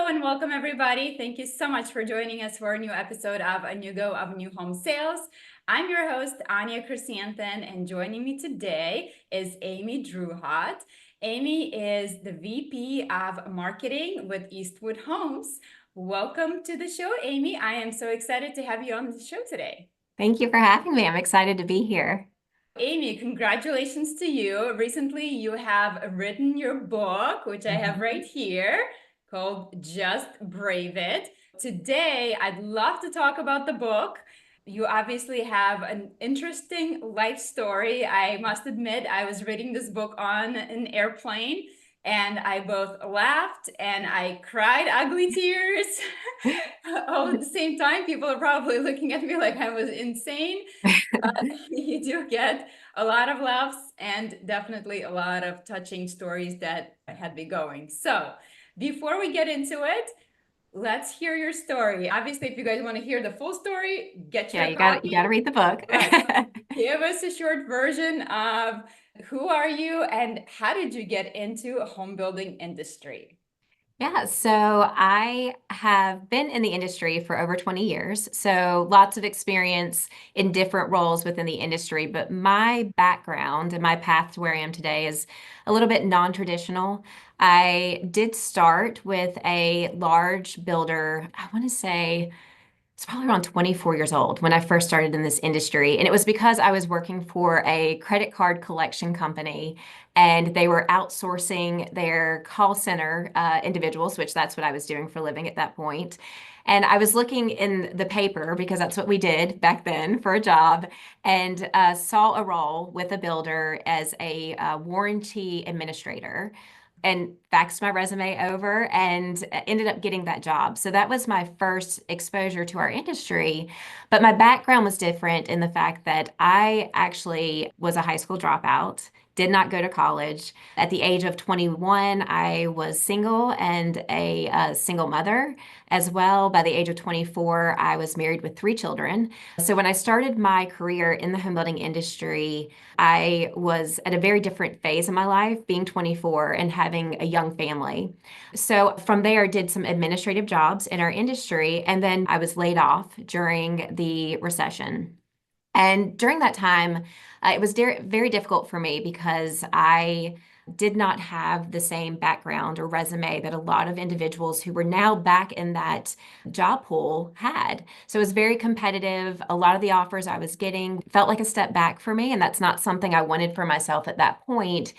Hello and welcome everybody. Thank you so much for joining us for a new episode of A New Go of New Home Sales. I'm your host, Anya Chrysanthon, and joining me today is Amy Druhot. Amy is the VP of Marketing with Eastwood Homes. Welcome to the show, Amy. I am so excited to have you on the show today. Thank you for having me. I'm excited to be here. Amy, congratulations to you. Recently, you have written your book, which I have right here, called Just Brave It. Today, I'd love to talk about the book. You obviously have an interesting life story. I must admit, I was reading this book on an airplane and I both laughed and I cried ugly tears. All at the same time, people are probably looking at me like I was insane. You do get a lot of laughs and definitely a lot of touching stories that had me going. So before we get into it, let's hear your story. Obviously, if you guys want to hear the full story, get Yeah, your you got to copy. read the book. But give us a short version of who are you and how did you get into a home building industry? Yeah, so I have been in the industry for over 20 years, so lots of experience in different roles within the industry. But my background and my path to where I am today is a little bit non-traditional. I did start with a large builder, I want to say. It's probably around 24 years old when I first started in this industry. And it was because I was working for a credit card collection company and they were outsourcing their call center individuals, which that's what I was doing for a living at that point. And I was looking in the paper because that's what we did back then for a job and saw a role with a builder as a warranty administrator and faxed my resume over and ended up getting that job. So that was my first exposure to our industry. But my background was different in the fact that I actually was a high school dropout, did not go to college. At the age of 21, I was single and a single mother as well. By the age of 24, I was married with 3 children. So when I started my career in the home building industry, I was at a very different phase in my life, being 24 and having a young family. So from there, did some administrative jobs in our industry, and then I was laid off during the recession. And during that time, it was very difficult for me because I did not have the same background or resume that a lot of individuals who were now back in that job pool had. So it was very competitive. A lot of the offers I was getting felt like a step back for me, and that's not something I wanted for myself at that point.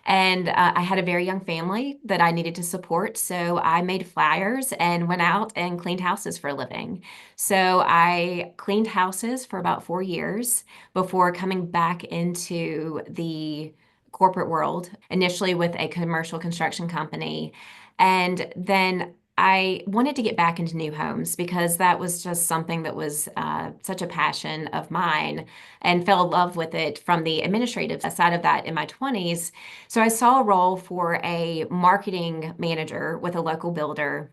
And I had a very young family that I needed to support. So I made flyers and went out and cleaned houses for a living. So I cleaned houses for about 4 years before coming back into the corporate world, initially with a commercial construction company. And then I wanted to get back into new homes because that was just something that was such a passion of mine and fell in love with it from the administrative side of that in my 20s. So I saw a role for a marketing manager with a local builder,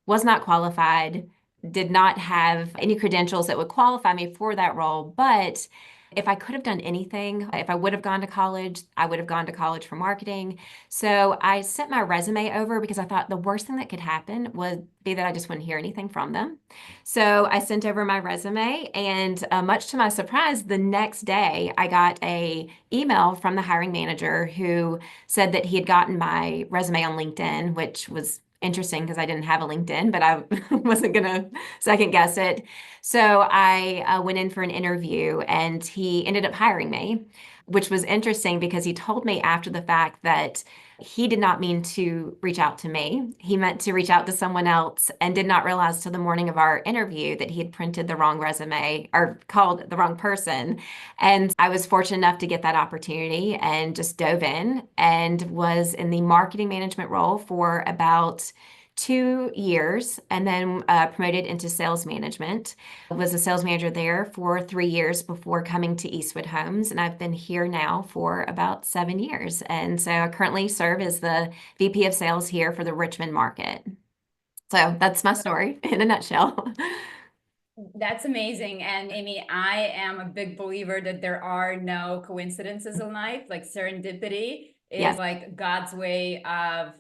was not qualified, did not have any credentials that would qualify me for that role. But if I could have done anything, if I would have gone to college, I would have gone to college for marketing. So I sent my resume over because I thought the worst thing that could happen would be that I just wouldn't hear anything from them. So I sent over my resume, and much to my surprise, the next day I got a email from the hiring manager who said that he had gotten my resume on LinkedIn, which was interesting because I didn't have a LinkedIn, but I wasn't going to second guess it. So I went in for an interview and he ended up hiring me, which was interesting because he told me after the fact that he did not mean to reach out to me. He meant to reach out to someone else and did not realize till the morning of our interview that he had printed the wrong resume or called the wrong person. And I was fortunate enough to get that opportunity and just dove in and was in the marketing management role for about 2 years and then promoted into sales management. I was a sales manager there for 3 years before coming to Eastwood Homes, and I've been here now for about 7 years. And so I currently serve as the VP of sales here for the Richmond market. So that's my story in a nutshell. That's amazing. And Amy, I am a big believer that there are no coincidences in life. Like serendipity is Yes. like God's way of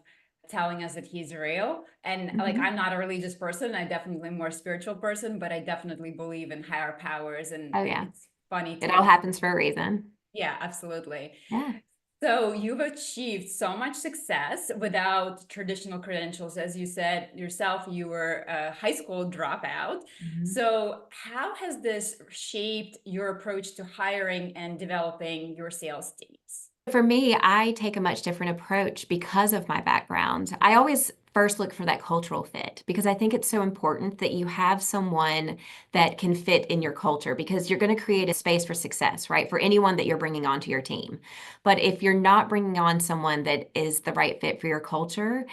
telling us that he's real. And like, Mhm. I'm not a religious person. I definitely more spiritual person, but I definitely believe in higher powers. And Oh yeah. it's funny It all to, happens for a reason. yeah, absolutely. Yeah. So you've achieved so much success without traditional credentials. As you said yourself, you were a high school dropout. Mhm. So how has this shaped your approach to hiring and developing your sales teams? For me, I take a much different approach because of my background. I always first look for that cultural fit because I think it's so important that you have someone that can fit in your culture because you're going to create a space for success, right? For anyone that you're bringing onto your team. But if you're not bringing on someone that is the right fit for your culture,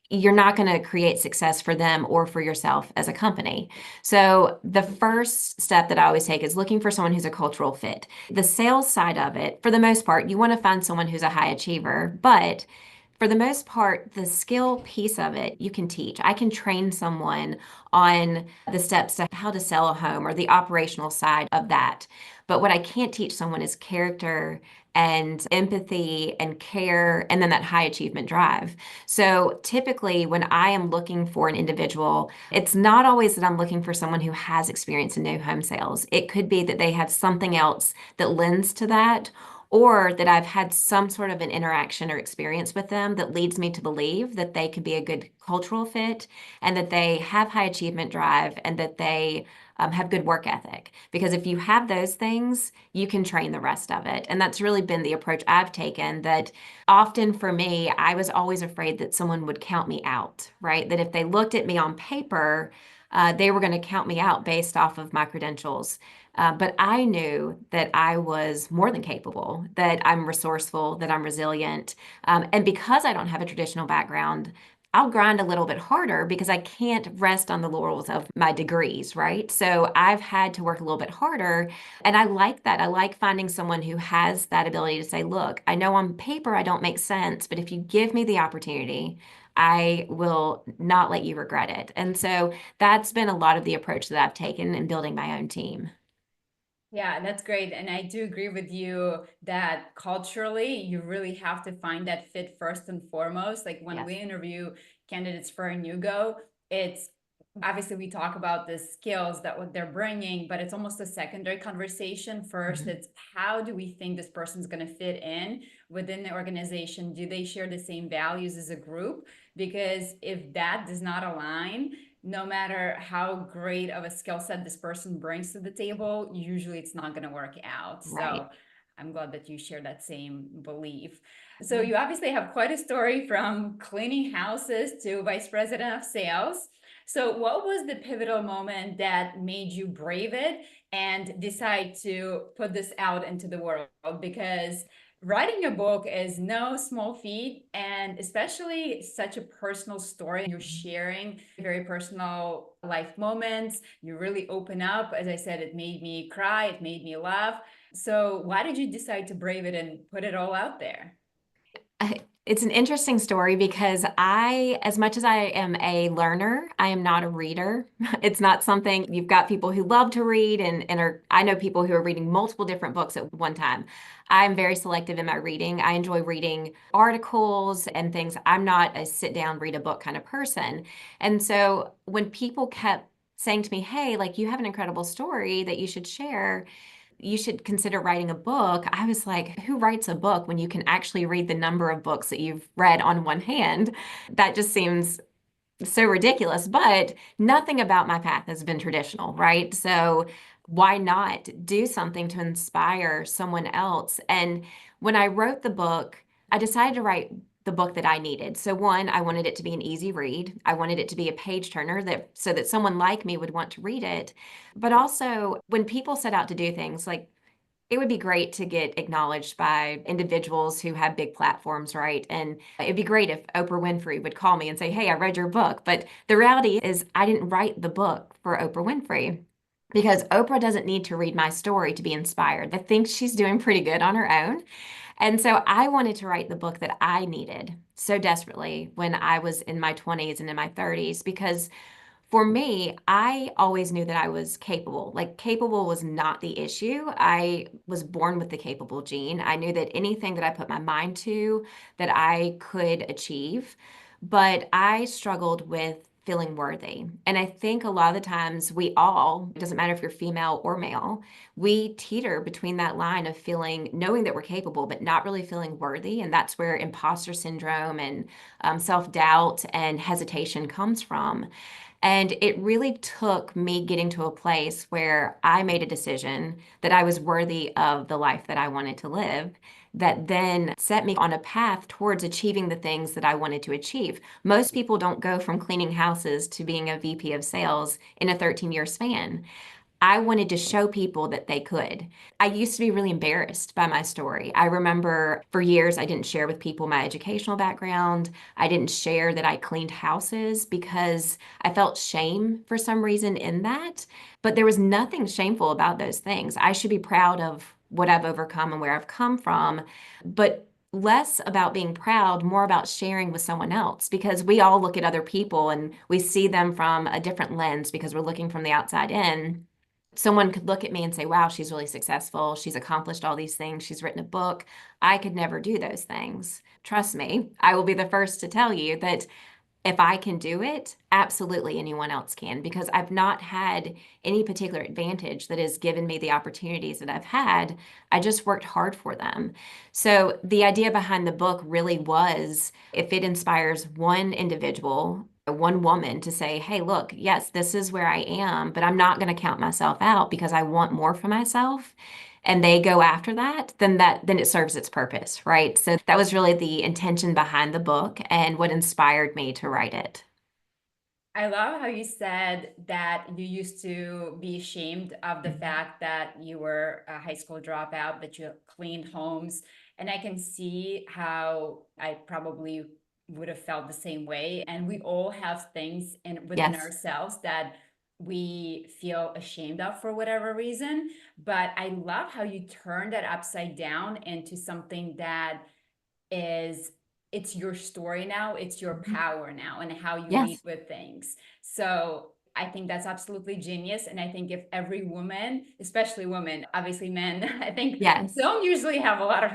you're not going to create success for them or for yourself as a company. So, the first step that I always take is looking for someone who's a cultural fit. The sales side of it, for the most part, you want to find someone who's a high achiever, but for the most part, the skill piece of it, you can teach. I can train someone on the steps to how to sell a home or the operational side of that. But what I can't teach someone is character and empathy and care, and then that high achievement drive. So typically, when I am looking for an individual, it's not always that I'm looking for someone who has experience in new home sales. It could be that they have something else that lends to that, or that I've had some sort of an interaction or experience with them that leads me to believe that they could be a good cultural fit and that they have high achievement drive and that they have good work ethic. Because if you have those things, you can train the rest of it. And that's really been the approach I've taken that often for me, I was always afraid that someone would count me out, right? That if they looked at me on paper, they were going to count me out based off of my credentials. But I knew that I was more than capable, that I'm resourceful, that I'm resilient. And because I don't have a traditional background, I'll grind a little bit harder because I can't rest on the laurels of my degrees, right? So I've had to work a little bit harder. And I like that. I like finding someone who has that ability to say, look, I know on paper I don't make sense, but if you give me the opportunity, I will not let you regret it. And so that's been a lot of the approach that I've taken in building my own team. Yeah, that's great. And I do agree with you that culturally, you really have to find that fit first and foremost. Like when we Yes. interview candidates for a new go, it's obviously we talk about the skills that what they're bringing, but it's almost a secondary conversation. First, Mhm. it's how do we think this person's going to fit in within the organization? Do they share the same values as a group? Because if that does not align, no matter how great of a skill set this person brings to the table, usually it's not going to work out. Right. So I'm glad that you share that same belief. So you obviously have quite a story from cleaning houses to vice president of sales. So what was the pivotal moment that made you brave it and decide to put this out into the world? Because writing a book is no small feat, and especially such a personal story. You're sharing very personal life moments. You really open up. As I said, it made me cry, it made me laugh. So, why did you decide to brave it and put it all out there? It's an interesting story because I, as much as I am a learner, I am not a reader. It's not something you've got people who love to read and are, I know people who are reading multiple different books at one time. I'm very selective in my reading. I enjoy reading articles and things. I'm not a sit down, read a book kind of person. And so when people kept saying to me, hey, like you have an incredible story that you should share, you should consider writing a book. I was like, who writes a book when you can actually read the number of books that you've read on one hand? That just seems so ridiculous. But nothing about my path has been traditional, right? So why not do something to inspire someone else? And when I wrote the book, I decided to write the book that I needed. So one, I wanted it to be an easy read. I wanted it to be a page turner that so that someone like me would want to read it. But also when people set out to do things like it would be great to get acknowledged by individuals who have big platforms, right? And it'd be great if Oprah Winfrey would call me and say, hey, I read your book. But the reality is, I didn't write the book for Oprah Winfrey because Oprah doesn't need to read my story to be inspired. I think she's doing pretty good on her own. And so I wanted to write the book that I needed so desperately when I was in my 20s and in my 30s because for me, I always knew that I was capable. Like, capable was not the issue. I was born with the capable gene. I knew that anything that I put my mind to, that I could achieve. but I struggled with feeling worthy. And I think a lot of the times we all, it doesn't matter if you're female or male, we teeter between that line of feeling, knowing that we're capable, but not really feeling worthy. And that's where imposter syndrome and self-doubt and hesitation comes from. And it really took me getting to a place where I made a decision that I was worthy of the life that I wanted to live, that then set me on a path towards achieving the things that I wanted to achieve. Most people don't go from cleaning houses to being a VP of sales in a 13-year span. I wanted to show people that they could. I used to be really embarrassed by my story. I remember for years I didn't share with people my educational background. I didn't share that I cleaned houses because I felt shame for some reason in that. But there was nothing shameful about those things. I should be proud of what I've overcome and where I've come from, but less about being proud, more about sharing with someone else because we all look at other people and we see them from a different lens because we're looking from the outside in. Someone could look at me and say, wow, she's really successful. She's accomplished all these things. She's written a book. I could never do those things. Trust me, I will be the first to tell you that if I can do it, absolutely anyone else can, because I've not had any particular advantage that has given me the opportunities that I've had. I just worked hard for them. So the idea behind the book really was if it inspires one individual, one woman to say, hey, look, yes, this is where I am, but I'm not going to count myself out because I want more for myself. And they go after that, then it serves its purpose, right? So that was really the intention behind the book and what inspired me to write it. I love how you said that you used to be ashamed of the Mhm. fact that you were a high school dropout, that you cleaned homes. And I can see how I probably would have felt the same way. And we all have things within Yes. ourselves that we feel ashamed of for whatever reason. But I love how you turned that upside down into something that is it's your story now, it's your Mhm. power now, and how you lead Yes. with things. So I think that's absolutely genius. And I think if every woman, especially women, obviously men, I think Yes. don't usually have a lot of,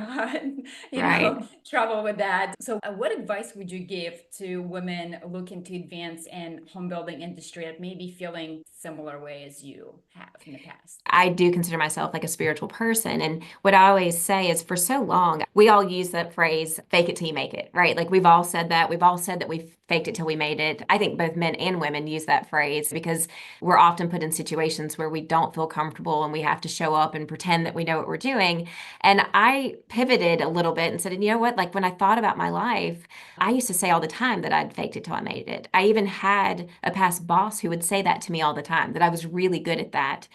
Right. trouble with that. So what advice would you give to women looking to advance in home building industry that may be feeling similar way as you have in the past? I do consider myself like a spiritual person. And what I always say is for so long, we all use that phrase, fake it till you make it, right? Like we've all said that. We've all said that we faked it till we made it. I think both men and women use that phrase because we're often put in situations where we don't feel comfortable and we have to show up and pretend that we know what we're doing. And I pivoted a little bit and said, you know what? Like when I thought about my life, I used to say all the time that I'd faked it till I made it. I even had a past boss who would say that to me all the time, that I was really good at that.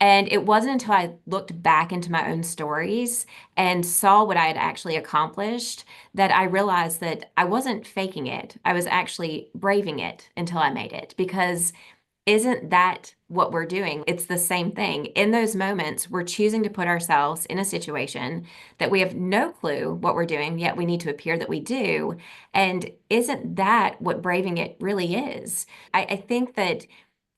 And it wasn't until I looked back into my own stories and saw what I had actually accomplished that I realized that I wasn't faking it. I was actually braving it until I made it. Because isn't that what we're doing? It's the same thing. In those moments, we're choosing to put ourselves in a situation that we have no clue what we're doing, yet we need to appear that we do. And isn't that what braving it really is? I think that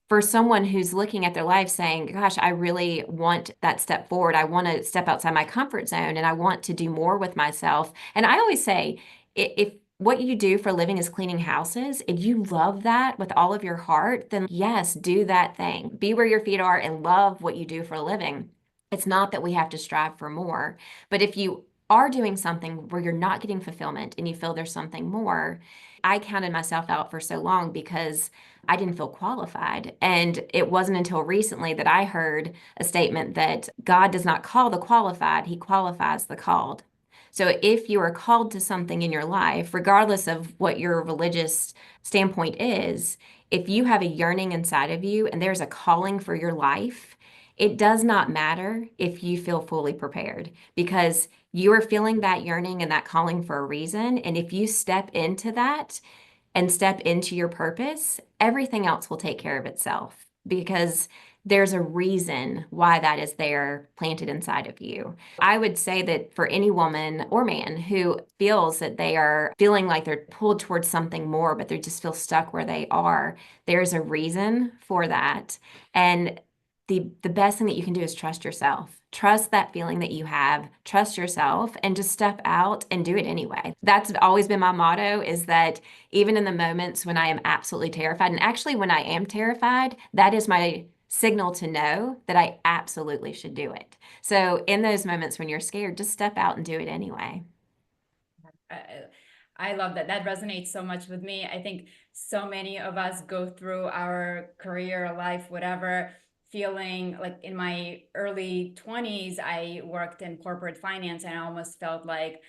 for someone who's looking at their life saying, gosh, I really want that step forward. I want to step outside my comfort zone and I want to do more with myself. And I always say, if what you do for a living is cleaning houses, if you love that with all of your heart, then yes, do that thing. Be where your feet are and love what you do for a living. It's not that we have to strive for more, but if you are doing something where you're not getting fulfillment and you feel there's something more, I counted myself out for so long because I didn't feel qualified. And it wasn't until recently that I heard a statement that God does not call the qualified, He qualifies the called. So if you are called to something in your life, regardless of what your religious standpoint is, if you have a yearning inside of you and there's a calling for your life, it does not matter if you feel fully prepared because you are feeling that yearning and that calling for a reason. And if you step into that, and step into your purpose, everything else will take care of itself because there's a reason why that is there planted inside of you. I would say that for any woman or man who feels that they are feeling like they're pulled towards something more, but they just feel stuck where they are, there's a reason for that. And the best thing that you can do is trust yourself. Trust that feeling that you have, trust yourself, and just step out and do it anyway. That's always been my motto, is that even in the moments when I am absolutely terrified, and actually when I am terrified, that is my signal to know that I absolutely should do it. So in those moments when you're scared, just step out and do it anyway. I, I love that. That resonates so much with me. I think so many of us go through our career, life, whatever, feeling like in my early 20s, I worked in corporate finance and I almost felt like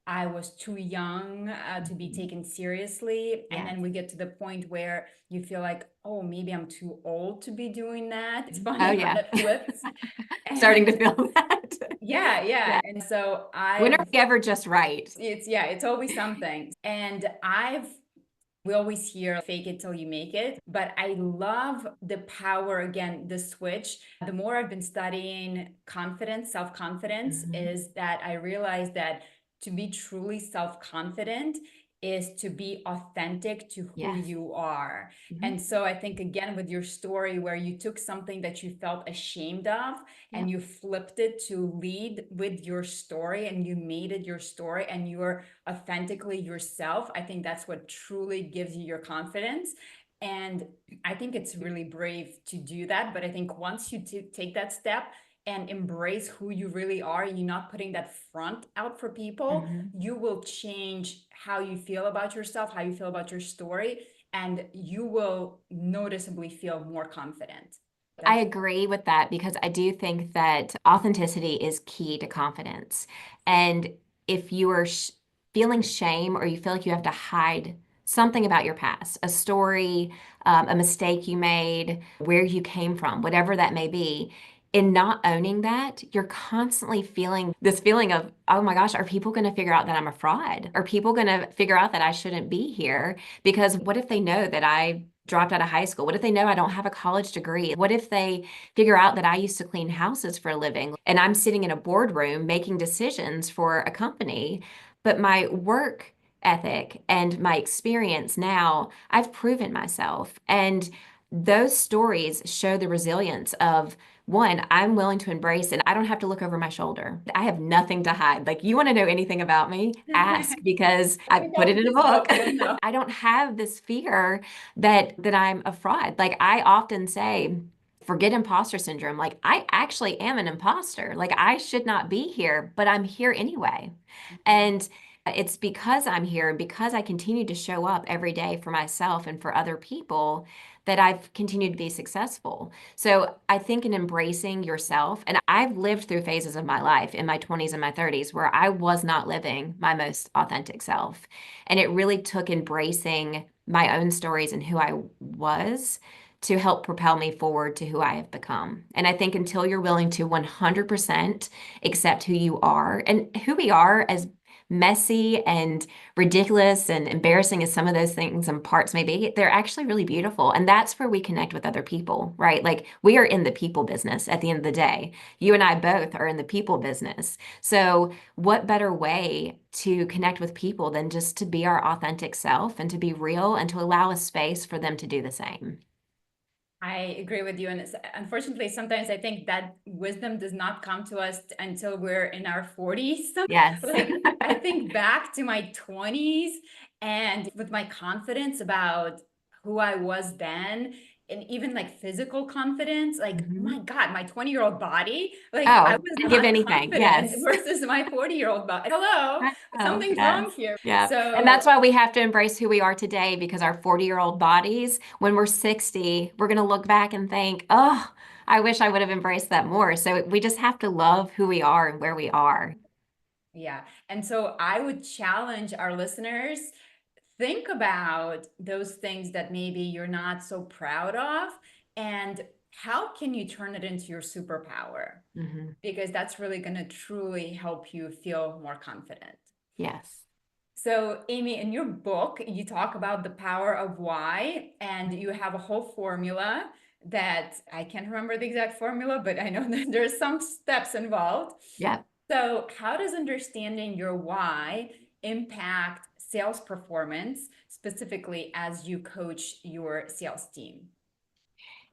I was too young to be Mhm. taken seriously. And Yes. then we get to the point where you feel like, oh, maybe I'm too old to be doing that. It's Oh funny how yeah. that flips. Starting to And feel that. yeah, yeah. Yeah. And so When I've are we ever just right? it's yeah, it's always something. And I've we always hear fake it till you make it, but I love the power again, the switch. The more I've been studying confidence, self-confidence, Mhm. is that I realize that to be truly self-confident is to be authentic to who Yes. you are. Mhm. And so I think again with your story where you took something that you felt ashamed of and Yep. you flipped it to lead with your story and you made it your story and you're authentically yourself. I think that's what truly gives you your confidence. And I think it's really brave to do that. But I think once you take that step and embrace who you really are, and you're not putting that front out for people, Mhm. you will change how you feel about yourself, how you feel about your story, and you will noticeably feel more confident. I That's agree with that because I do think that authenticity is key to confidence. And if you are feeling shame or you feel like you have to hide something about your past, a story, a mistake you made, where you came from, whatever that may be, in not owning that, you're constantly feeling this feeling of, oh my gosh, are people going to figure out that I'm a fraud? Are people going to figure out that I shouldn't be here? Because what if they know that I dropped out of high school? What if they know I don't have a college degree? What if they figure out that I used to clean houses for a living and I'm sitting in a boardroom making decisions for a company, but my work ethic and my experience now, I've proven myself. And those stories show the resilience of one, I'm willing to embrace it. I don't have to look over my shoulder. I have nothing to hide. Like, you want to know anything about me? Ask, because I we put got it in a this book. book. I know. I don't have this fear that I'm a fraud. Like, I often say, forget imposter syndrome. Like, I actually am an imposter. Like, I should not be here, but I'm here anyway. And it's because I'm here and because I continue to show up every day for myself and for other people that I've continued to be successful. So I think in embracing yourself, and I've lived through phases of my life in my 20s and my 30s where I was not living my most authentic self. And it really took embracing my own stories and who I was to help propel me forward to who I have become. And I think until you're willing to 100% accept who you are and who we are, as messy and ridiculous and embarrassing as some of those things and parts may be, they're actually really beautiful. And that's where we connect with other people, right? Like, we are in the people business at the end of the day. You and I both are in the people business. So what better way to connect with people than just to be our authentic self and to be real and to allow a space for them to do the same? I agree with you. And unfortunately, sometimes I think that wisdom does not come to us until we're in our 40s. Yes. Like, I think back to my 20s and with my confidence about who I was then, and even like physical confidence, like, Mhm. my God, my 20-year-old body, like, I Oh, was I'd give not anything. confident Yes. versus my 40-year-old body. Hello, Oh, something's yes. wrong here. Yeah. And So, that's why we have to embrace who we are today, because our 40-year-old bodies, when we're 60, we're going to look back and think, oh, I wish I would have embraced that more. So we just have to love who we are and where we are. yeah. And so I would challenge our listeners, think about those things that maybe you're not so proud of and how can you turn it into your superpower? Hmm. Because that's really going to truly help you feel more confident. Yes. So, Amy, in your book, you talk about the power of why, and you have a whole formula that I can't remember the exact formula, but I know that there's some steps involved. Yep. So, how does understanding your why impact sales performance, specifically as you coach your sales team?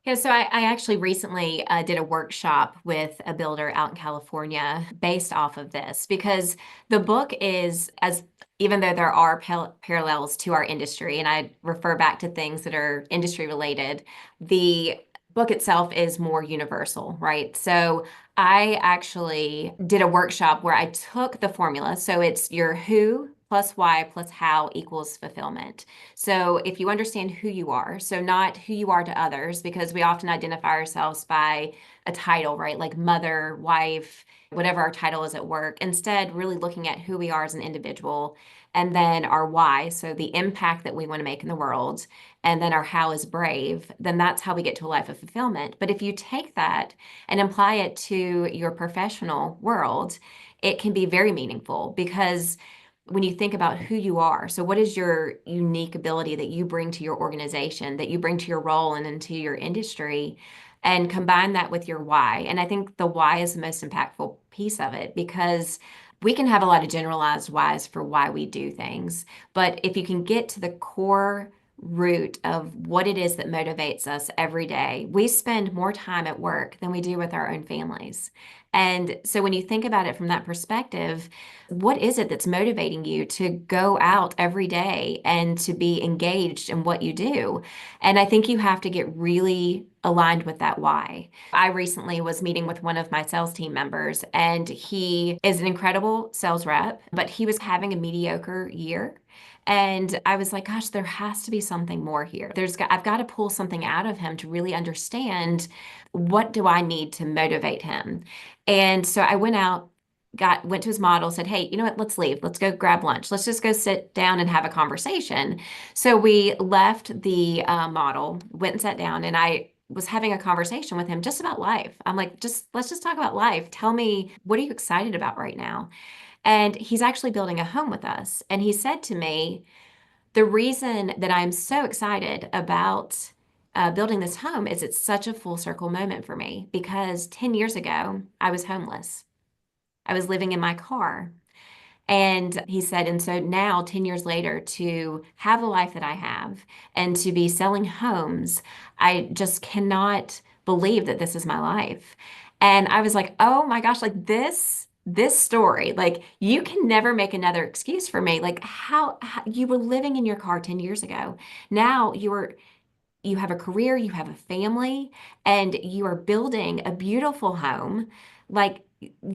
Yeah, so I actually recently did a workshop with a builder out in California based off of this because the book is, as even though there are parallels to our industry, and I refer back to things that are industry related, the book itself is more universal, right? So I actually did a workshop where I took the formula. So it's your who plus why plus how equals fulfillment. So if you understand who you are, so not who you are to others, because we often identify ourselves by a title, right? Like mother, wife, whatever our title is at work. Instead, really looking at who we are as an individual and then our why, so the impact that we want to make in the world, and then our how is brave, then that's how we get to a life of fulfillment. But if you take that and apply it to your professional world, it can be very meaningful because when you think about who you are, so what is your unique ability that you bring to your organization, that you bring to your role and into your industry, and combine that with your why. And I think the why is the most impactful piece of it because we can have a lot of generalized whys for why we do things. But if you can get to the core root of what it is that motivates us every day, we spend more time at work than we do with our own families. And so when you think about it from that perspective, what is it that's motivating you to go out every day and to be engaged in what you do? And I think you have to get really aligned with that why. I recently was meeting with one of my sales team members, and he is an incredible sales rep, but he was having a mediocre year. And I was like, gosh, there has to be something more here. I've got to pull something out of him to really understand what do I need to motivate him. And so I went to his model, said, hey, you know what? Let's leave. Let's go grab lunch. Let's just go sit down and have a conversation. So we left the model, went and sat down, and I was having a conversation with him just about life. I'm like, let's just talk about life. Tell me, what are you excited about right now? And he's actually building a home with us. And he said to me, the reason that I'm so excited about building this home is it's such a full circle moment for me because 10 years ago, I was homeless. I was living in my car. And he said, and so now, 10 years later, to have the life that I have and to be selling homes, I just cannot believe that this is my life. And I was like, oh my gosh, like this story, like you can never make another excuse for me. Like how you were living in your car 10 years ago. Now you have a career, you have a family, and you are building a beautiful home. Like,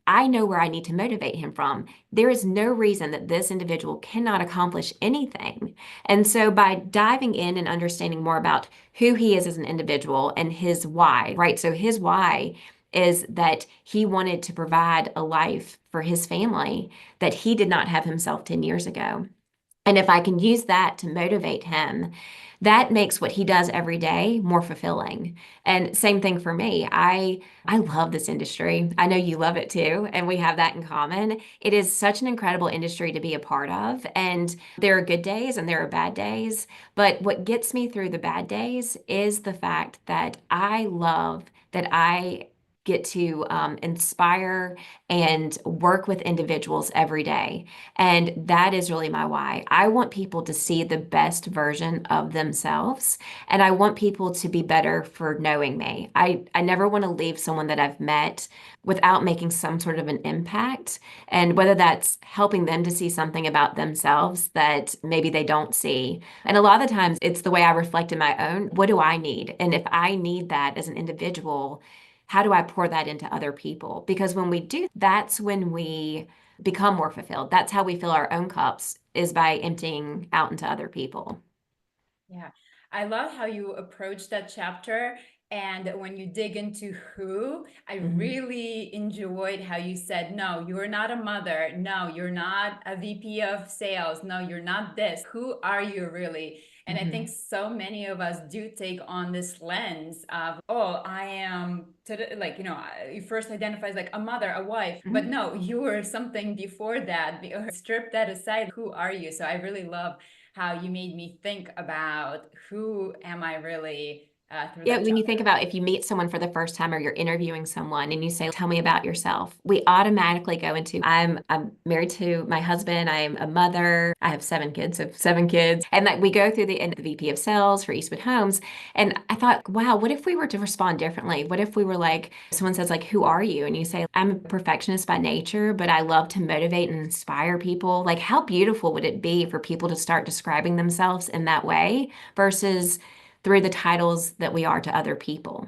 I know where I need to motivate him from. There is no reason that this individual cannot accomplish anything. And so, by diving in and understanding more about who he is as an individual and his why, right? So, his why is that he wanted to provide a life for his family that he did not have himself 10 years ago. And if I can use that to motivate him, that makes what he does every day more fulfilling. And same thing for me. I love this industry. I know you love it too, and we have that in common. It is such an incredible industry to be a part of, and there are good days and there are bad days, but what gets me through the bad days is the fact that I love that I get to inspire and work with individuals every day. And that is really my why. I want people to see the best version of themselves, and I want people to be better for knowing me. I never want to leave someone that I've met without making some sort of an impact. And whether that's helping them to see something about themselves that maybe they don't see. And a lot of the times it's the way I reflect in my own, what do I need? And if I need that as an individual, how do I pour that into other people? Because when we do, that's when we become more fulfilled. That's how we fill our own cups is by emptying out into other people. Yeah, I love how you approach that chapter. And when you dig into who, I Mhm. really enjoyed how you said, no, you're not a mother. No, you're not a VP of sales. No, you're not this. Who are you really? And I think Mhm. so many of us do take on this lens of, oh, I am to the, like, you first identify as like a mother, a wife, but Mhm. no, you were something before that. Strip that aside. Who are you? So I really love how you made me think about who am I really through Yeah, that when you chapter. think about if you meet someone for the first time or you're interviewing someone and you say, "Tell me about yourself," we automatically go into, I'm married to my husband, I'm a mother, I have 7 kids, so 7 kids. And like we go through the VP of sales for Eastwood Homes. And I thought, wow, what if we were to respond differently? What if we were like, someone says, like, who are you? And you say, I'm a perfectionist by nature, but I love to motivate and inspire people. Like, how beautiful would it be for people to start describing themselves in that way versus through the titles that we are to other people.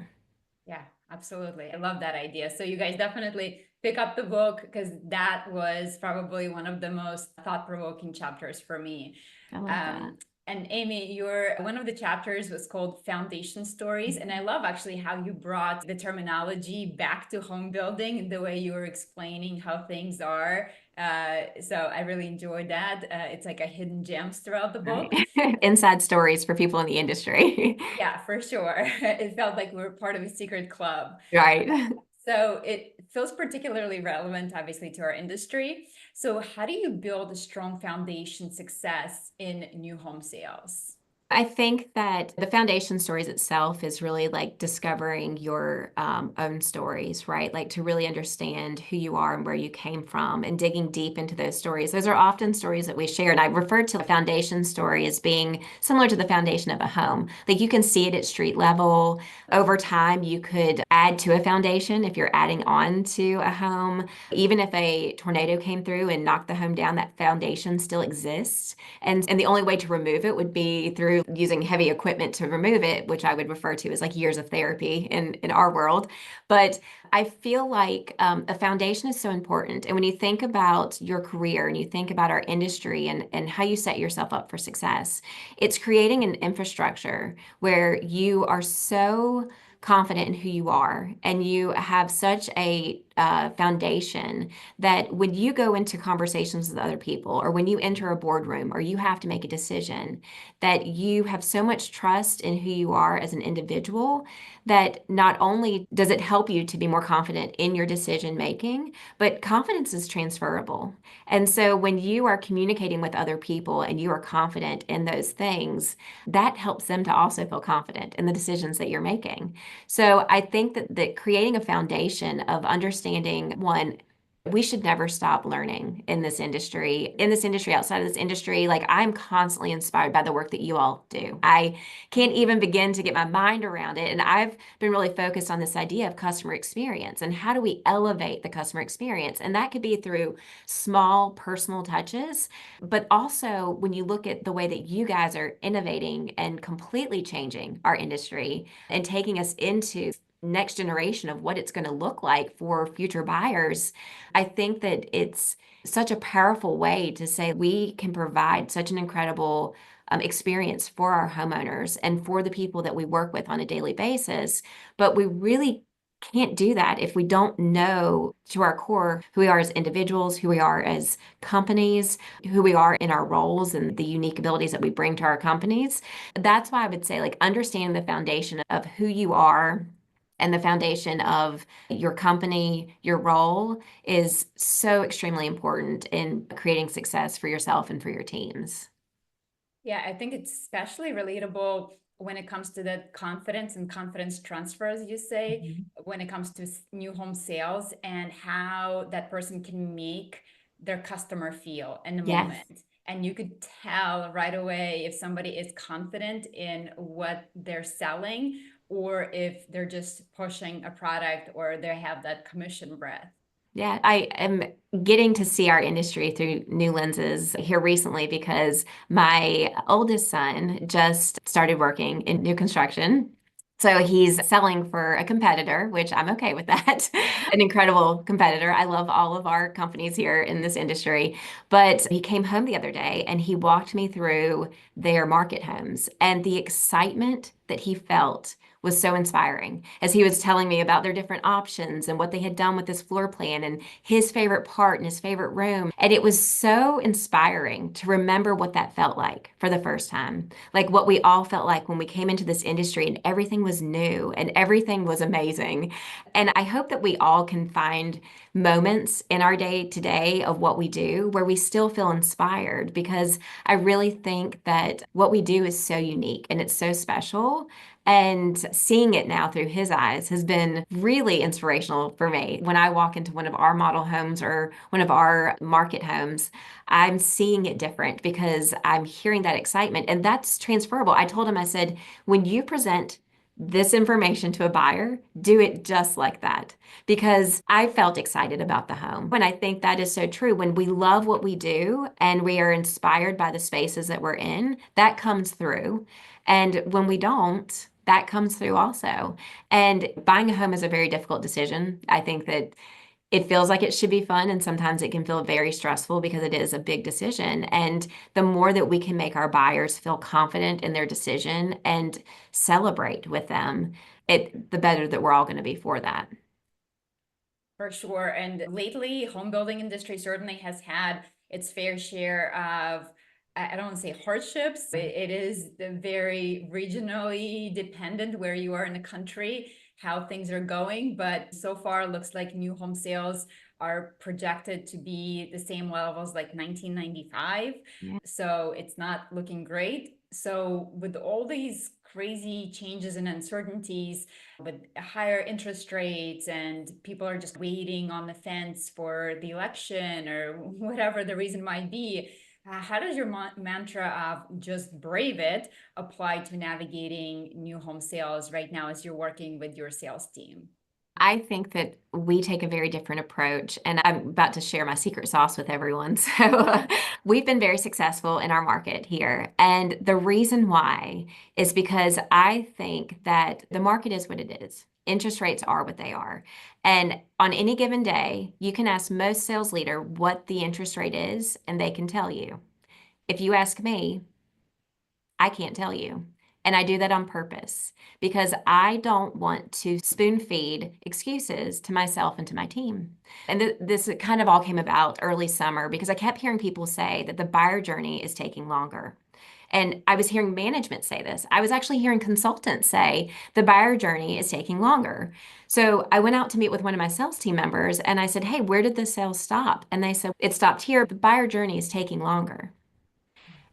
Yeah, absolutely. I love that idea. So you guys definitely pick up the book because that was probably one of the most thought-provoking chapters for me. I love that. Um, and Amy, your one of the chapters was called Foundation Stories, and I love actually how you brought the terminology back to home building, the way you were explaining how things are. So I really enjoyed that. It's like a hidden gems throughout the Right. book. Inside stories for people in the industry. Yeah, for sure. It felt like we were part of a secret club. Right. So it feels particularly relevant, obviously, to our industry. So, how do you build a strong foundation success in new home sales? I think that the foundation stories itself is really like discovering your own stories, right? Like to really understand who you are and where you came from and digging deep into those stories. Those are often stories that we share. And I refer to the foundation story as being similar to the foundation of a home. Like you can see it at street level. Over time, you could add to a foundation if you're adding on to a home. Even if a tornado came through and knocked the home down, that foundation still exists. And the only way to remove it would be through using heavy equipment to remove it, which I would refer to as like years of therapy in our world. But I feel like a foundation is so important. And when you think about your career and you think about our industry and how you set yourself up for success, it's creating an infrastructure where you are so confident in who you are and you have such a foundation that when you go into conversations with other people or when you enter a boardroom or you have to make a decision, that you have so much trust in who you are as an individual that not only does it help you to be more confident in your decision making, but confidence is transferable. And so when you are communicating with other people and you are confident in those things, that helps them to also feel confident in the decisions that you're making. So I think that creating a foundation of understanding one, we should never stop learning in this industry, outside of this industry. Like I'm constantly inspired by the work that you all do. I can't even begin to get my mind around it. And I've been really focused on this idea of customer experience and how do we elevate the customer experience? And that could be through small personal touches, but also when you look at the way that you guys are innovating and completely changing our industry and taking us into next generation of what it's going to look like for future buyers, I think that it's such a powerful way to say we can provide such an incredible experience for our homeowners and for the people that we work with on a daily basis. But we really can't do that if we don't know to our core who we are as individuals, who we are as companies, who we are in our roles and the unique abilities that we bring to our companies. That's why I would say, like, understanding the foundation of who you are and the foundation of your company, your role is so extremely important in creating success for yourself and for your teams. Yeah, I think it's especially relatable when it comes to the confidence and confidence transfer, as you say, Mhm. when it comes to new home sales and how that person can make their customer feel in the Yes. moment. And you could tell right away if somebody is confident in what they're selling or if they're just pushing a product or they have that commission breath. Yeah, I am getting to see our industry through new lenses here recently because my oldest son just started working in new construction. So he's selling for a competitor, which I'm okay with that. An incredible competitor. I love all of our companies here in this industry. But he came home the other day and he walked me through their market homes and the excitement that he felt was so inspiring as he was telling me about their different options and what they had done with this floor plan and his favorite part and his favorite room. And it was so inspiring to remember what that felt like for the first time. Like what we all felt like when we came into this industry and everything was new and everything was amazing. And I hope that we all can find moments in our day to day of what we do where we still feel inspired because I really think that what we do is so unique and it's so special And seeing it now through his eyes has been really inspirational for me. When I walk into one of our model homes or one of our market homes, I'm seeing it different because I'm hearing that excitement. And that's transferable. I told him, I said, when you present this information to a buyer, do it just like that because I felt excited about the home. And I think that is so true. When we love what we do and we are inspired by the spaces that we're in, that comes through. And when we don't, that comes through also. And buying a home is a very difficult decision. I think that it feels like it should be fun, and sometimes it can feel very stressful because it is a big decision. And the more that we can make our buyers feel confident in their decision and celebrate with them, the better that we're all going to be for that. For sure. And lately, home building industry certainly has had its fair share of, I don't want to say hardships. It is very regionally dependent where you are in the country, how things are going. But so far, it looks like new home sales are projected to be the same levels like 1995. Yeah. So it's not looking great. So with all these crazy changes and uncertainties, with higher interest rates and people are just waiting on the fence for the election or whatever the reason might be, how does your mantra of just brave it apply to navigating new home sales right now as you're working with your sales team? I think that we take a very different approach, and I'm about to share my secret sauce with everyone. So, we've been very successful in our market here. And the reason why is because I think that the market is what it is. Interest rates are what they are. And on any given day, you can ask most sales leader what the interest rate is, and they can tell you. If you ask me, I can't tell you. And I do that on purpose because I don't want to spoon feed excuses to myself and to my team. And this kind of all came about early summer because I kept hearing people say that the buyer journey is taking longer. And I was hearing management say this. I was actually hearing consultants say the buyer journey is taking longer. So I went out to meet with one of my sales team members and I said, "Hey, where did the sales stop?" And they said, "It stopped here. The buyer journey is taking longer."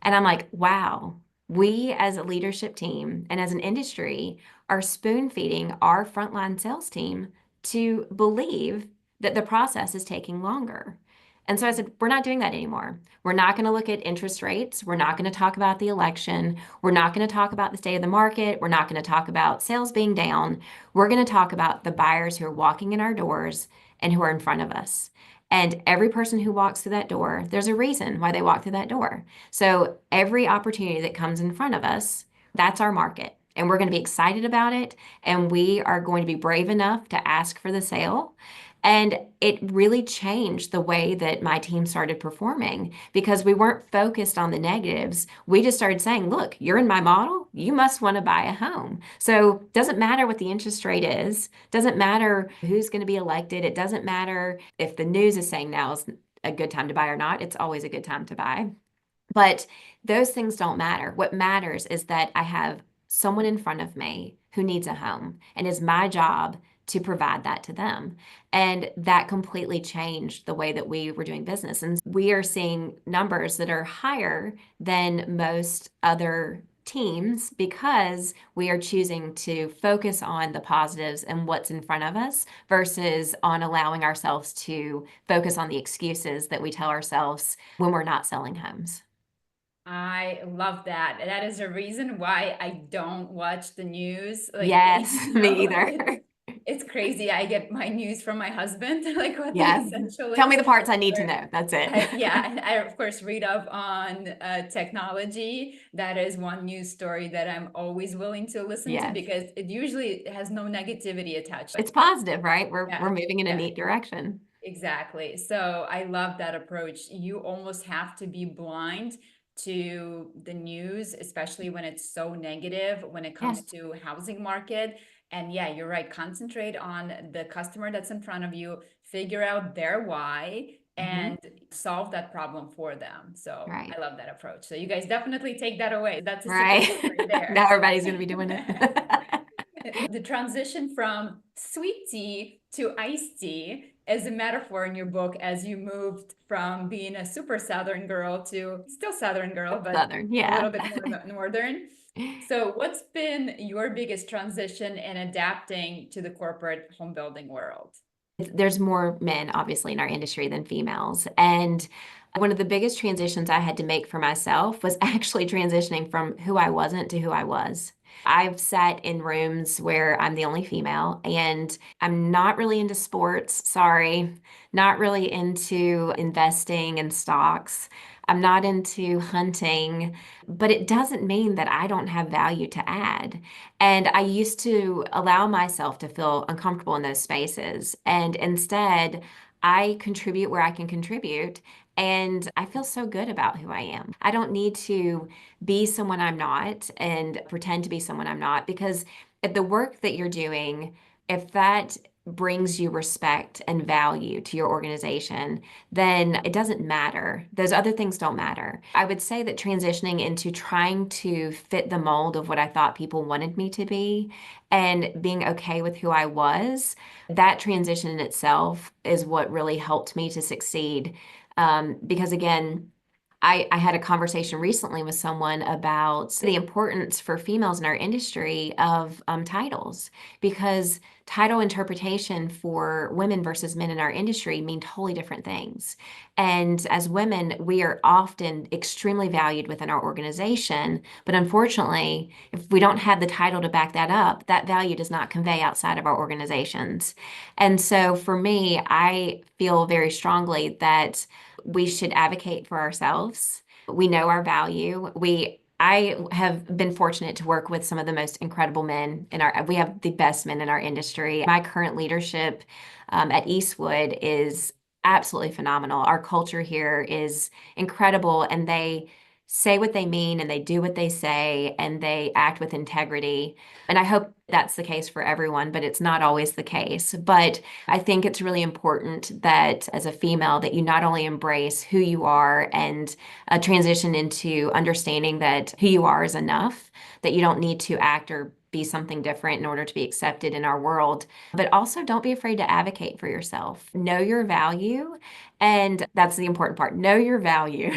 And I'm like, wow, we as a leadership team and as an industry are spoon feeding our frontline sales team to believe that the process is taking longer. And so I said, we're not doing that anymore. We're not going to look at interest rates. We're not going to talk about the election. We're not going to talk about the state of the market. We're not going to talk about sales being down. We're going to talk about the buyers who are walking in our doors and who are in front of us. And every person who walks through that door, there's a reason why they walk through that door. So every opportunity that comes in front of us, that's our market. And we're going to be excited about it. And we are going to be brave enough to ask for the sale. And it really changed the way that my team started performing because we weren't focused on the negatives. We just started saying, look, you're in my model. You must want to buy a home. So it doesn't matter what the interest rate is, doesn't matter who's going to be elected. It doesn't matter if the news is saying now is a good time to buy or not. It's always a good time to buy. But those things don't matter. What matters is that I have someone in front of me who needs a home, and it's my job to provide that to them. And that completely changed the way that we were doing business. And we are seeing numbers that are higher than most other teams because we are choosing to focus on the positives and what's in front of us versus on allowing ourselves to focus on the excuses that we tell ourselves when we're not selling homes. I love that. That is a reason why I don't watch the news. Like, Yes, me either. it's crazy. I get my news from my husband, like what the Yeah. essential Tell me is. the parts I need to know. That's it. Yeah, and I of course read up on technology. That is one news story that I'm always willing to listen to Yes. because it usually has no negativity attached. It's positive, right? We're Yeah, moving in a yeah. neat direction. Exactly. So I love that approach. You almost have to be blind to the news, especially when it's so negative when it Yes. comes to housing market. And yeah, you're right. Concentrate on the customer that's in front of you, figure out their why, Hmm. and solve that problem for them. So Right. I love that approach. So you guys definitely take that away. That's a secret Right. sauce right there. Now everybody's going to be doing it. The transition from sweet tea to iced tea is a metaphor in your book as you moved from being a super Southern girl to still Southern girl, but Southern. a Yeah. little bit more northern. So, what's been your biggest transition in adapting to the corporate home building world? There's more men, obviously, in our industry than females. And one of the biggest transitions I had to make for myself was actually transitioning from who I wasn't to who I was. I've sat in rooms where I'm the only female and I'm not really into sports, sorry, not really into investing in stocks. I'm not into hunting, but it doesn't mean that I don't have value to add. And I used to allow myself to feel uncomfortable in those spaces. And instead, I contribute where I can contribute. And I feel so good about who I am. I don't need to be someone I'm not and pretend to be someone I'm not because if the work that you're doing, if that brings you respect and value to your organization, then it doesn't matter. Those other things don't matter. I would say that transitioning into trying to fit the mold of what I thought people wanted me to be and being okay with who I was, that transition in itself is what really helped me to succeed. Because again, I had a conversation recently with someone about the importance for females in our industry of titles, because title interpretation for women versus men in our industry mean totally different things. And as women, we are often extremely valued within our organization, but unfortunately, if we don't have the title to back that up, that value does not convey outside of our organizations. And so for me, I feel very strongly that we should advocate for ourselves. We know our value. I have been fortunate to work with some of the most incredible men we have the best men in our industry. My current leadership at Eastwood is absolutely phenomenal. Our culture here is incredible, and they say what they mean and they do what they say and they act with integrity. And I hope that's the case for everyone, but it's not always the case. But I think it's really important that as a female that you not only embrace who you are and transition into understanding that who you are is enough, that you don't need to act or be something different in order to be accepted in our world, but also don't be afraid to advocate for yourself. Know your value, and that's the important part. Know your value.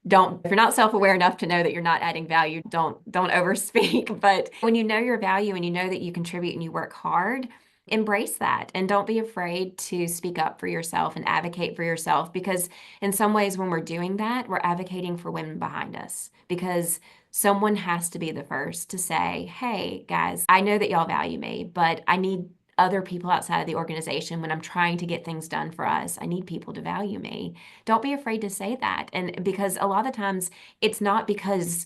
Don't, if you're not self-aware enough to know that you're not adding value, don't overspeak. But when you know your value and you know that you contribute and you work hard, embrace that and don't be afraid to speak up for yourself and advocate for yourself, because in some ways when we're doing that, we're advocating for women behind us, because someone has to be the first to say, hey guys, I know that y'all value me, but I need other people outside of the organization when I'm trying to get things done for us. I need people to value me. Don't be afraid to say that. And because a lot of times it's not because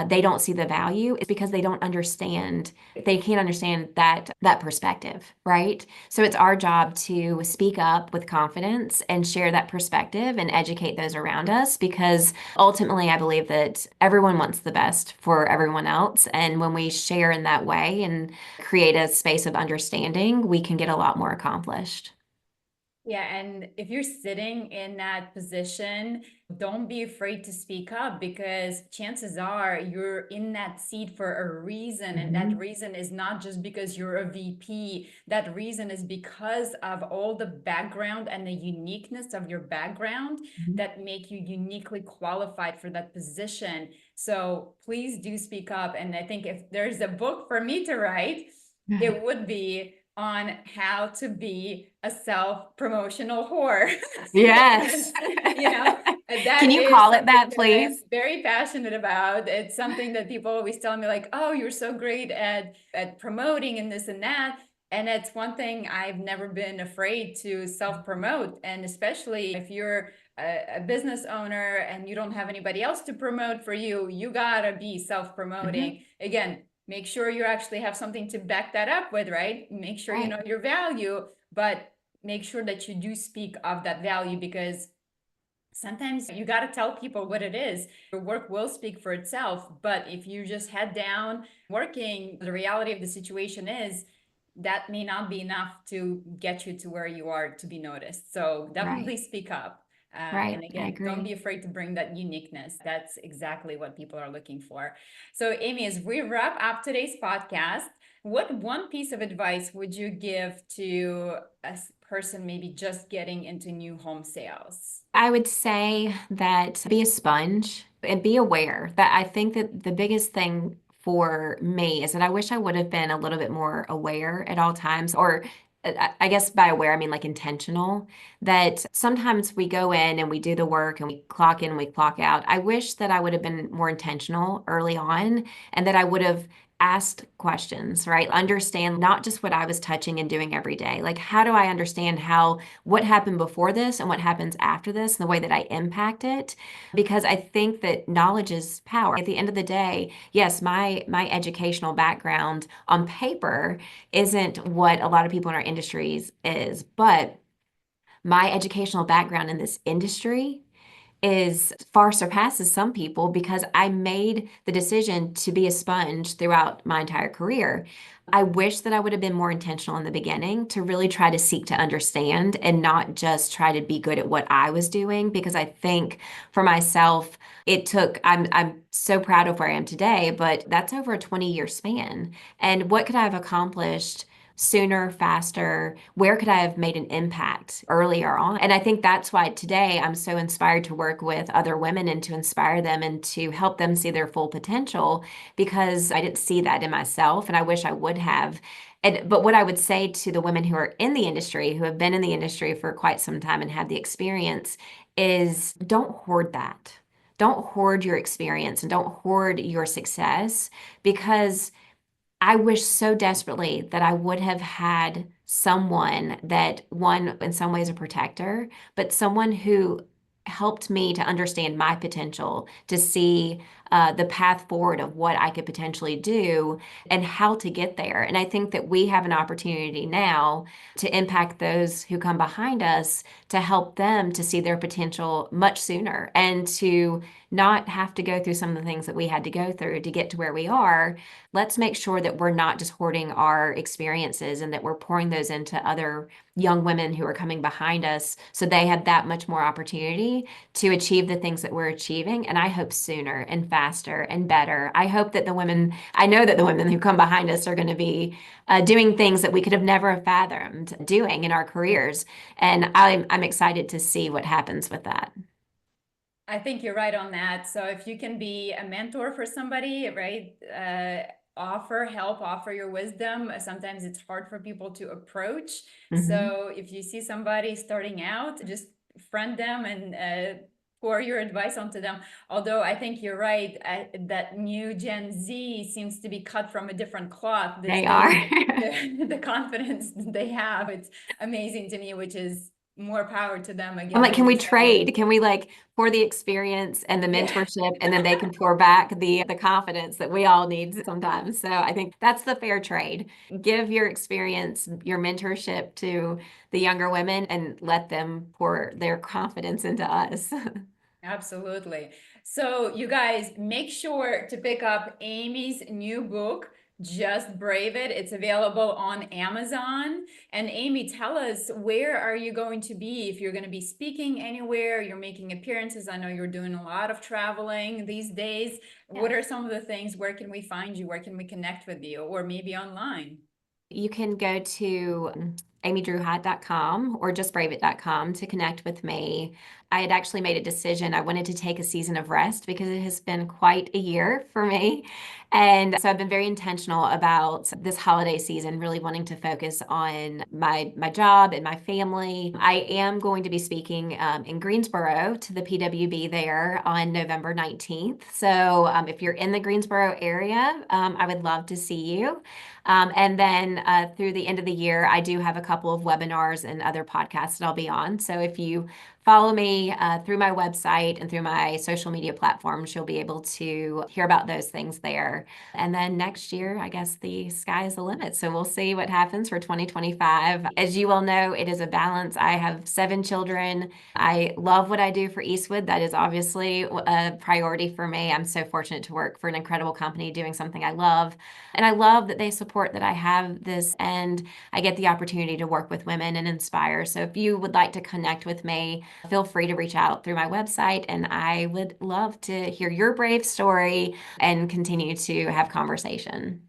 they don't see the value, it's because they don't understand, they can't understand that perspective, right? So it's our job to speak up with confidence and share that perspective and educate those around us, because ultimately I believe that everyone wants the best for everyone else. And when we share in that way and create a space of understanding, we can get a lot more accomplished. Yeah, and if you're sitting in that position, don't be afraid to speak up, because chances are you're in that seat for a reason. And that Mhm. reason is not just because you're a VP. That reason is because of all the background and the uniqueness of your background Mhm. that make you uniquely qualified for that position. So please do speak up. And I think if there's a book for me to write, it would be on how to be a self-promotional whore. Because, Yes. you know, Can that you is call it something that, that I'm please? very passionate about. It's something that people always tell me, like, oh, you're so great at promoting and this and that. And it's one thing I've never been afraid to self-promote. And especially if you're a business owner and you don't have anybody else to promote for you, you gotta be Mhm. self-promoting. Again, make sure you actually have something to back that up with, right? Make sure you Right. know your value, but make sure that you do speak of that value, because sometimes you got to tell people what it is. Your work will speak for itself, but if you just head down working, the reality of the situation is that may not be enough to get you to where you are to be noticed. So Right. definitely speak up. And Right. I again, don't be agree. afraid to bring that uniqueness. That's exactly what people are looking for. So, Amy, as we wrap up today's podcast, what one piece of advice would you give to a person maybe just getting into new home sales? I would say that be a sponge and be aware that I think that the biggest thing for me is that I wish I would have been a little bit more aware at all times, or I guess by aware, I mean like intentional, that sometimes we go in and we do the work and we clock in and we clock out. I wish that I would have been more intentional early on and that I would have asked questions, right? Understand not just what I was touching and doing every day. Like, how do I understand what happened before this and what happens after this and the way that I impact it? Because I think that knowledge is power. At the end of the day, yes, my educational background on paper isn't what a lot of people in our industries is, but my educational background in this industry is far surpasses some people because I made the decision to be a sponge throughout my entire career. I wish that I would have been more intentional in the beginning to really try to seek to understand and not just try to be good at what I was doing because I think for myself I'm so proud of where I am today, but that's over a 20-year span. And what could I have accomplished sooner, faster? Where could I have made an impact earlier on? And I think that's why today I'm so inspired to work with other women and to inspire them and to help them see their full potential because I didn't see that in myself and I wish I would have. But what I would say to the women who are in the industry, who have been in the industry for quite some time and have the experience, is don't hoard that. Don't hoard your experience and don't hoard your success because I wish so desperately that I would have had someone that, one, in some ways a protector, but someone who helped me to understand my potential, to see the path forward of what I could potentially do and how to get there. And I think that we have an opportunity now to impact those who come behind us to help them to see their potential much sooner and to not have to go through some of the things that we had to go through to get to where we are. Let's make sure that we're not just hoarding our experiences and that we're pouring those into other young women who are coming behind us so they have that much more opportunity to achieve the things that we're achieving. And I hope sooner and faster and better. I know that the women who come behind us are going to be doing things that we could have never fathomed doing in our careers. And I'm excited to see what happens with that. I think you're right on that. So if you can be a mentor for somebody, right? Offer help, offer your wisdom. Sometimes it's hard for people to approach. Mhm. So if you see somebody starting out, just friend them and pour your advice onto them. Although I think you're right, that new Gen Z seems to be cut from a different cloth these They are. days. The confidence they have, it's amazing to me, which is more power to them I'm again, like, as can you we said. trade? Can we like pour the experience and the Yeah. mentorship, and then they can pour back the confidence that we all need sometimes. So I think that's the fair trade. Give your experience, your mentorship to the younger women, and let them pour their confidence into us. Absolutely. So, you guys, make sure to pick up Amy's new book, Just Brave It. It's available on Amazon. And Amy, tell us, where are you going to be? If you're going to be speaking anywhere, you're making appearances. I know you're doing a lot of traveling these days. What Yes. are some of the things? Where can we find you? Where can we connect with you? Or maybe online? You can go to amydruhot.com or justbraveit.com to connect with me. I had actually made a decision. I wanted to take a season of rest because it has been quite a year for me. And so I've been very intentional about this holiday season, really wanting to focus on my job and my family. I am going to be speaking in Greensboro to the PWB there on November 19th. So if you're in the Greensboro area, I would love to see you. And then through the end of the year, I do have a couple of webinars and other podcasts that I'll be on. So if you follow me through my website and through my social media platforms, you'll be able to hear about those things there. And then next year, I guess the sky is the limit. So we'll see what happens for 2025. As you all know, it is a balance. I have 7 children. I love what I do for Eastwood. That is obviously a priority for me. I'm so fortunate to work for an incredible company doing something I love. And I love that they support that I have this and I get the opportunity to work with women and inspire. So if you would like to connect with me, feel free to reach out through my website. And I would love to hear your brave story and continue to have conversation.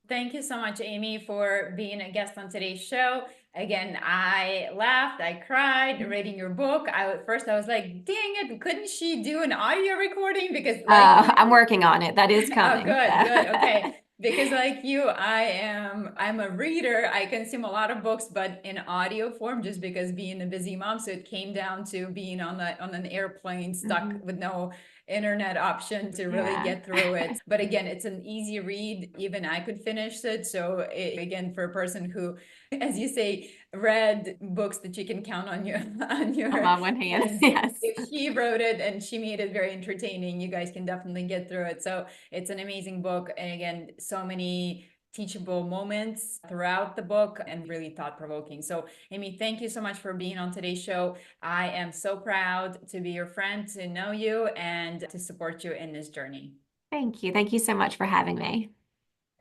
Thank you so much, Amy, for being a guest on today's show. Again, I laughed, I cried reading your book. At first I was like, dang it, couldn't she do an audio recording? Because like you, I'm working on it. That is oh, coming. good, So. good. Okay. Because like you, I'm a reader. I consume a lot of books, but in audio form, just because being a busy mom. So it came down to being on an airplane stuck Mhm. with no internet option to really Yeah. get through it. But again, it's an easy read. Even I could finish it. So again, for a person who, as you say, read books that you can count on your on On your my one hand. hands. Yes. If she wrote it and she made it very entertaining, you guys can definitely get through it. So it's an amazing book. And again, so many teachable moments throughout the book and really thought provoking. So, Amy, thank you so much for being on today's show. I am so proud to be your friend, to know you, and to support you in this journey. Thank you. Thank you so much for having me.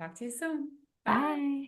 Talk to you soon. Bye. Bye.